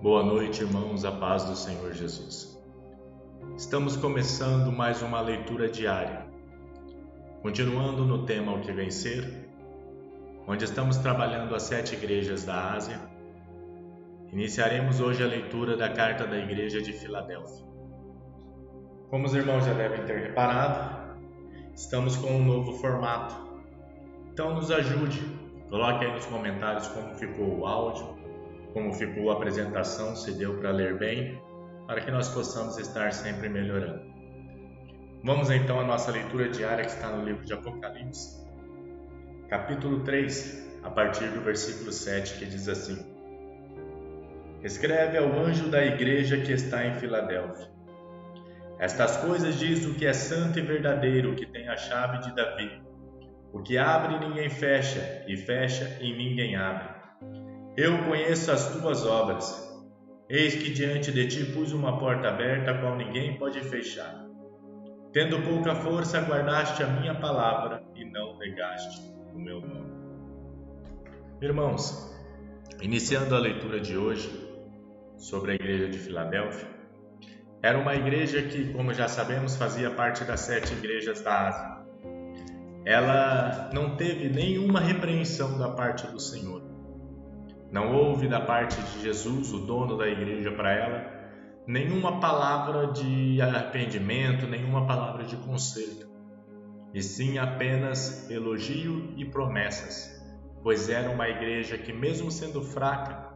Boa noite, irmãos, a paz do Senhor Jesus. Estamos começando mais uma leitura diária, continuando no tema O que Vencer, onde estamos trabalhando as 7 igrejas da Ásia. Iniciaremos hoje a leitura da carta da igreja de Filadélfia. Como os irmãos já devem ter reparado, estamos com um novo formato. Então nos ajude, coloque aí nos comentários como ficou o áudio, como ficou a apresentação, se deu para ler bem, para que nós possamos estar sempre melhorando. Vamos então à nossa leitura diária que está no livro de Apocalipse, capítulo 3, a partir do versículo 7, que diz assim: Escreve ao anjo da igreja que está em Filadélfia. Estas coisas diz o que é santo e verdadeiro, o que tem a chave de Davi. O que abre ninguém fecha, e fecha e ninguém abre. Eu conheço as tuas obras. Eis que diante de ti pus uma porta aberta, a qual ninguém pode fechar. Tendo pouca força, guardaste a minha palavra e não negaste o meu nome. Irmãos, iniciando a leitura de hoje sobre a igreja de Filadélfia, era uma igreja que, como já sabemos, fazia parte das 7 igrejas da Ásia. Ela não teve nenhuma repreensão da parte do Senhor. Não houve da parte de Jesus, o dono da igreja, para ela, nenhuma palavra de arrependimento, nenhuma palavra de conserto, e sim apenas elogio e promessas, pois era uma igreja que, mesmo sendo fraca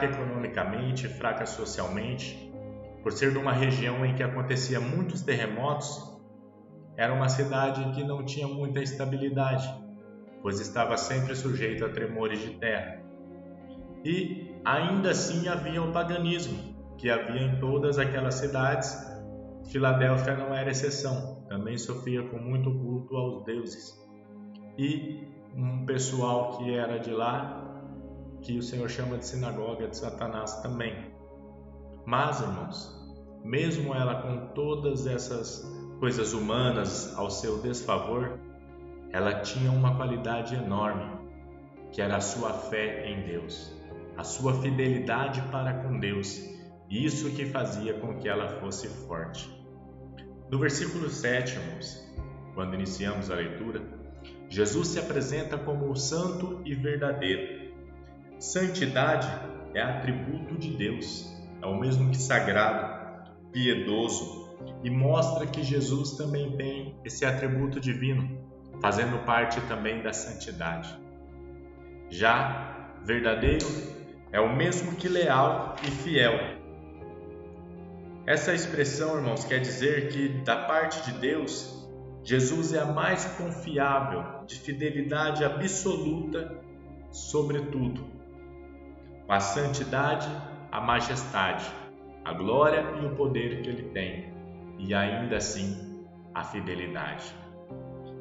economicamente, fraca socialmente, por ser de uma região em que acontecia muitos terremotos, era uma cidade que não tinha muita estabilidade, pois estava sempre sujeita a tremores de terra. E ainda assim havia o paganismo, que havia em todas aquelas cidades. Filadélfia não era exceção, também sofria com muito culto aos deuses. E um pessoal que era de lá, que o Senhor chama de sinagoga de Satanás também. Mas, irmãos, mesmo ela com todas essas coisas humanas ao seu desfavor, ela tinha uma qualidade enorme, que era a sua fé em Deus, a sua fidelidade para com Deus, e isso que fazia com que ela fosse forte. No versículo 7, irmãos, quando iniciamos a leitura, Jesus se apresenta como o santo e verdadeiro. Santidade é atributo de Deus, é o mesmo que sagrado, piedoso, e mostra que Jesus também tem esse atributo divino, fazendo parte também da santidade. Já verdadeiro é o mesmo que leal e fiel. Essa expressão, irmãos, quer dizer que da parte de Deus, Jesus é a mais confiável, de fidelidade absoluta sobre tudo. A santidade, a majestade, a glória e o poder que ele tem, e ainda assim a fidelidade.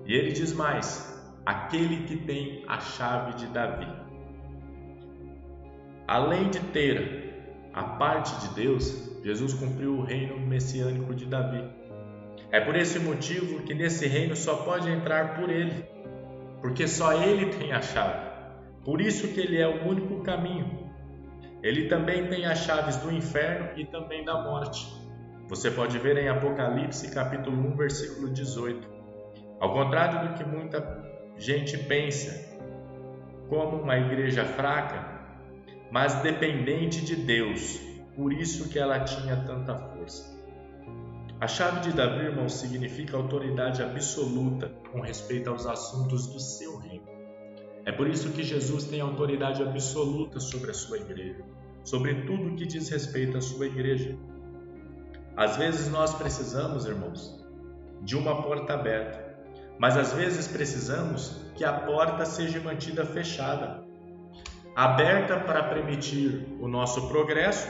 E ele diz mais: aquele que tem a chave de Davi. Além de ter a parte de Deus, Jesus cumpriu o reino messiânico de Davi. É por esse motivo que nesse reino só pode entrar por ele, porque só ele tem a chave. Por isso que ele é o único caminho. Ele também tem as chaves do inferno e também da morte. Você pode ver em Apocalipse capítulo 1, versículo 18. Ao contrário do que muita gente pensa, como uma igreja fraca, mas dependente de Deus, por isso que ela tinha tanta força. A chave de Davi, irmãos, significa autoridade absoluta com respeito aos assuntos do seu reino. É por isso que Jesus tem autoridade absoluta sobre a sua igreja, sobre tudo que diz respeito à sua igreja. Às vezes nós precisamos, irmãos, de uma porta aberta, mas às vezes precisamos que a porta seja mantida fechada. Aberta para permitir o nosso progresso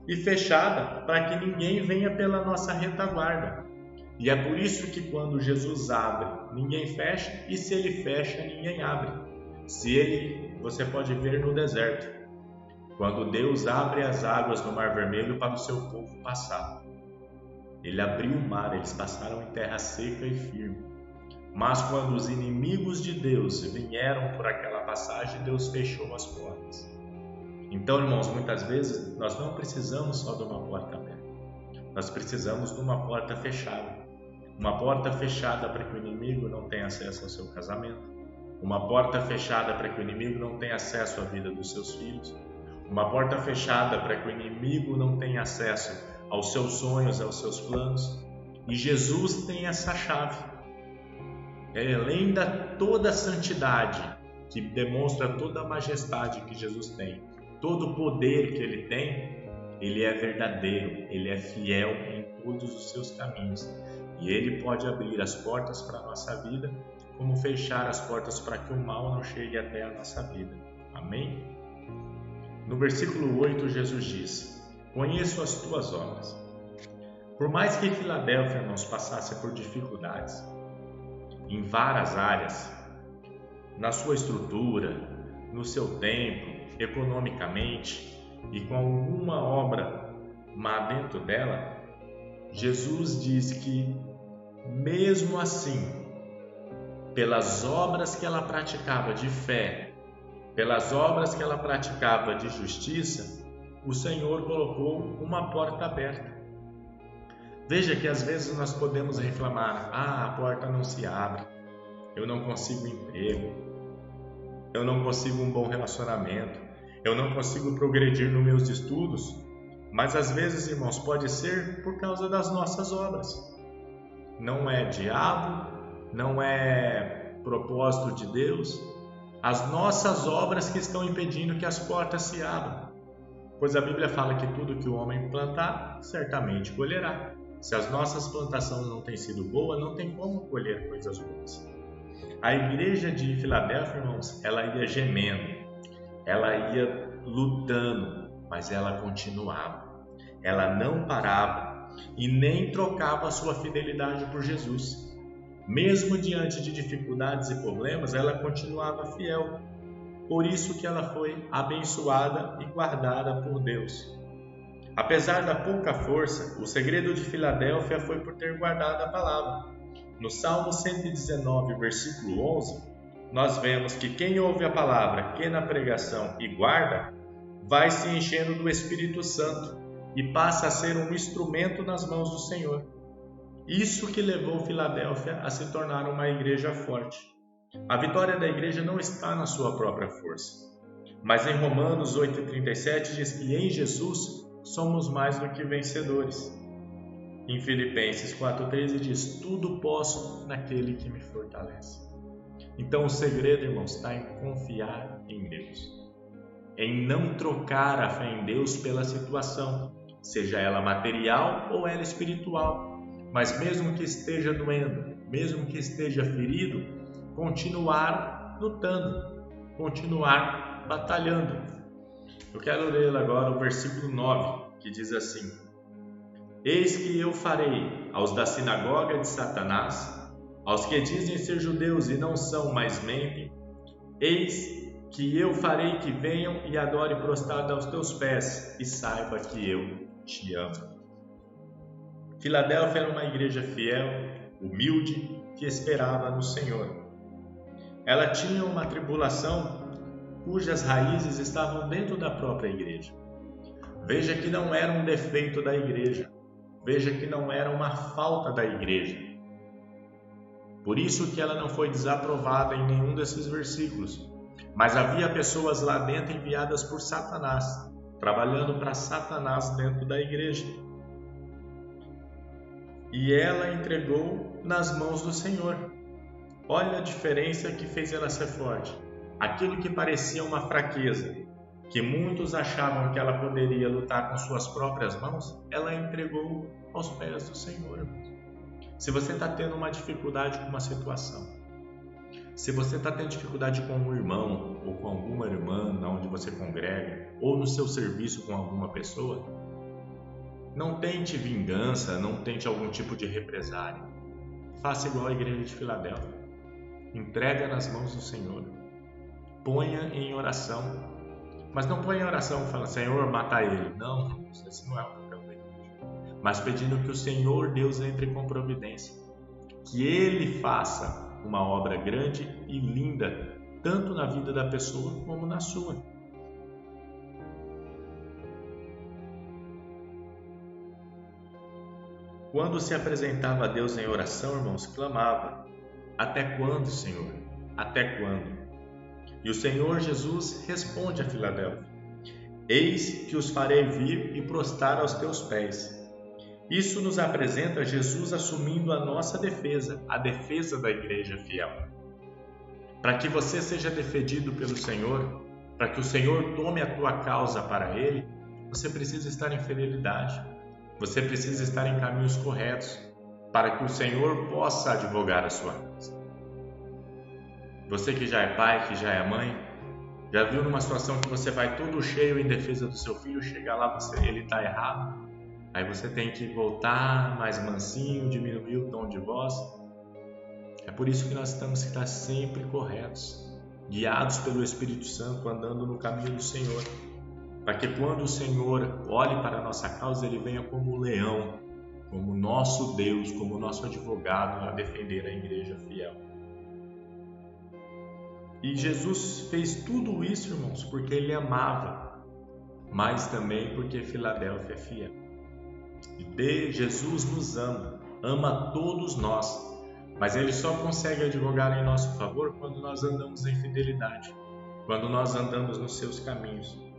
e fechada para que ninguém venha pela nossa retaguarda. E é por isso que quando Jesus abre, ninguém fecha, e se ele fecha, ninguém abre. Você pode ver no deserto, quando Deus abre as águas no Mar Vermelho para o seu povo passar. Ele abriu o mar, eles passaram em terra seca e firme. Mas quando os inimigos de Deus vieram por aquela passagem, Deus fechou as portas. Então, irmãos, muitas vezes nós não precisamos só de uma porta aberta. Nós precisamos de uma porta fechada. Uma porta fechada para que o inimigo não tenha acesso ao seu casamento. Uma porta fechada para que o inimigo não tenha acesso à vida dos seus filhos. Uma porta fechada para que o inimigo não tenha acesso aos seus sonhos, aos seus planos. E Jesus tem essa chave. Além da toda a santidade, que demonstra toda a majestade que Jesus tem, todo o poder que Ele tem, Ele é verdadeiro, Ele é fiel em todos os seus caminhos. E Ele pode abrir as portas para a nossa vida, como fechar as portas para que o mal não chegue até a nossa vida. Amém? No versículo 8, Jesus diz: conheço as tuas obras. Por mais que Filadélfia, irmãos, passasse por dificuldades em várias áreas, na sua estrutura, no seu tempo, economicamente e com alguma obra má dentro dela, Jesus diz que, mesmo assim, pelas obras que ela praticava de fé, pelas obras que ela praticava de justiça, o Senhor colocou uma porta aberta. Veja que às vezes nós podemos reclamar: a porta não se abre, eu não consigo emprego, eu não consigo um bom relacionamento, eu não consigo progredir nos meus estudos. Mas às vezes, irmãos, pode ser por causa das nossas obras. Não é diabo, não é propósito de Deus. As nossas obras que estão impedindo que as portas se abram. Pois a Bíblia fala que tudo que o homem plantar, certamente colherá. Se as nossas plantações não têm sido boas, não tem como colher coisas boas. A igreja de Filadélfia, irmãos, ela ia gemendo, ela ia lutando, mas ela continuava. Ela não parava e nem trocava a sua fidelidade por Jesus. Mesmo diante de dificuldades e problemas, ela continuava fiel. Por isso que ela foi abençoada e guardada por Deus. Apesar da pouca força, o segredo de Filadélfia foi por ter guardado a palavra. No Salmo 119, versículo 11, nós vemos que quem ouve a palavra, que na pregação e guarda, vai se enchendo do Espírito Santo e passa a ser um instrumento nas mãos do Senhor. Isso que levou Filadélfia a se tornar uma igreja forte. A vitória da igreja não está na sua própria força, mas em Romanos 8,37 diz que em Jesus somos mais do que vencedores. Em Filipenses 4,13 diz: tudo posso naquele que me fortalece. Então o segredo, irmãos, está em confiar em Deus, em não trocar a fé em Deus pela situação, seja ela material ou ela espiritual. Mas mesmo que esteja doendo, mesmo que esteja ferido, continuar lutando, continuar batalhando. Eu quero ler agora o versículo 9, que diz assim: eis que eu farei aos da sinagoga de Satanás, aos que dizem ser judeus e não são, mas mentem, eis que eu farei que venham e adorem prostrado aos teus pés, e saiba que eu te amo. Filadélfia era uma igreja fiel, humilde, que esperava no Senhor. Ela tinha uma tribulação cujas raízes estavam dentro da própria igreja. Veja que não era um defeito da igreja. Veja que não era uma falta da igreja. Por isso que ela não foi desaprovada em nenhum desses versículos. Mas havia pessoas lá dentro enviadas por Satanás, trabalhando para Satanás dentro da igreja. E ela entregou nas mãos do Senhor. Olha a diferença que fez ela ser forte. Aquilo que parecia uma fraqueza, que muitos achavam que ela poderia lutar com suas próprias mãos, ela entregou aos pés do Senhor. Se você está tendo uma dificuldade com uma situação, se você está tendo dificuldade com um irmão ou com alguma irmã onde você congrega, ou no seu serviço com alguma pessoa, não tente vingança, não tente algum tipo de represália. Faça igual a igreja de Filadélfia. Entrega nas mãos do Senhor. Ponha em oração. Mas não ponha em oração falando: Senhor, mata ele. Não, esse não é o papel da igreja. Mas pedindo que o Senhor Deus entre com providência. Que Ele faça uma obra grande e linda, tanto na vida da pessoa como na sua. Quando se apresentava a Deus em oração, irmãos, clamava: Até quando, Senhor? Até quando? E o Senhor Jesus responde a Filadélfia: Eis que os farei vir e prostrar aos teus pés. Isso nos apresenta Jesus assumindo a nossa defesa, a defesa da igreja fiel. Para que você seja defendido pelo Senhor, para que o Senhor tome a tua causa para Ele, você precisa estar em fidelidade, você precisa estar em caminhos corretos, para que o Senhor possa advogar a sua causa. Você que já é pai, que já é mãe, já viu numa situação que você vai todo cheio em defesa do seu filho, chegar lá, ele está errado, aí você tem que voltar mais mansinho, diminuir o tom de voz. É por isso que nós temos que estar sempre corretos, guiados pelo Espírito Santo, andando no caminho do Senhor, para que quando o Senhor olhe para a nossa causa, Ele venha como leão, como nosso Deus, como nosso advogado a defender a igreja fiel. E Jesus fez tudo isso, irmãos, porque Ele amava, mas também porque Filadélfia é fiel. E Jesus nos ama todos nós, mas Ele só consegue advogar em nosso favor quando nós andamos em fidelidade, quando nós andamos nos seus caminhos.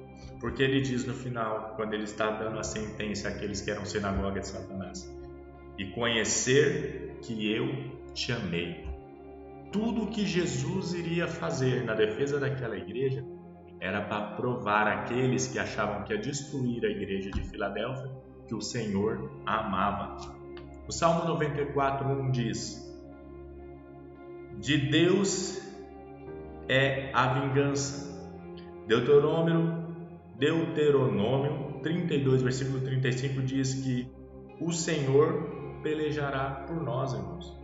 Porque Ele diz no final, quando Ele está dando a sentença àqueles que eram sinagoga de Satanás: E conhecer que eu te amei. Tudo o que Jesus iria fazer na defesa daquela igreja era para provar àqueles que achavam que ia destruir a igreja de Filadélfia que o Senhor a amava. O Salmo 94:1 diz: De Deus é a vingança. Deuteronômio 32, versículo 35 diz que o Senhor pelejará por nós, irmãos.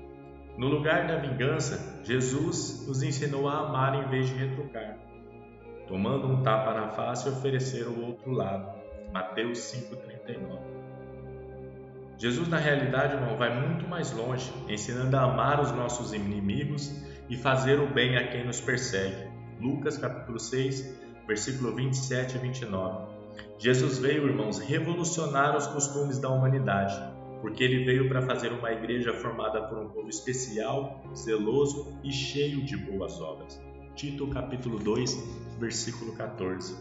No lugar da vingança, Jesus nos ensinou a amar em vez de retrucar, tomando um tapa na face e oferecer o outro lado. Mateus 5:39. Jesus, na realidade, irmão, vai muito mais longe, ensinando a amar os nossos inimigos e fazer o bem a quem nos persegue. Lucas capítulo 6, versículo 27 e 29. Jesus veio, irmãos, revolucionar os costumes da humanidade, porque Ele veio para fazer uma igreja formada por um povo especial, zeloso e cheio de boas obras. Tito capítulo 2, versículo 14.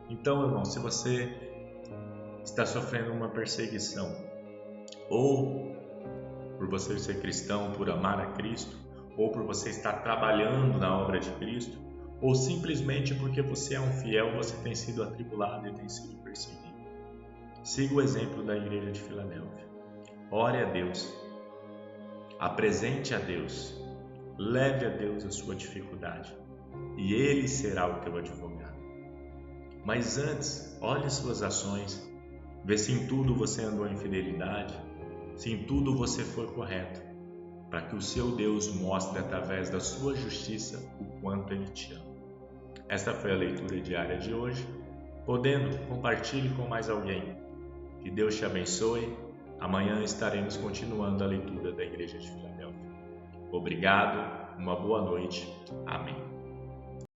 Então, irmão, se você está sofrendo uma perseguição, ou por você ser cristão, por amar a Cristo, ou por você estar trabalhando na obra de Cristo, ou simplesmente porque você é um fiel, você tem sido atribulado e tem sido perseguido, siga o exemplo da igreja de Filadélfia. Ore a Deus, apresente a Deus, leve a Deus a sua dificuldade e Ele será o teu advogado. Mas antes, olhe suas ações, vê se em tudo você andou em fidelidade, se em tudo você foi correto, para que o seu Deus mostre através da sua justiça o quanto Ele te ama. Esta foi a leitura diária de hoje. Podendo, compartilhe com mais alguém. Que Deus te abençoe. Amanhã estaremos continuando a leitura da Igreja de Filadélfia. Obrigado, uma boa noite. Amém.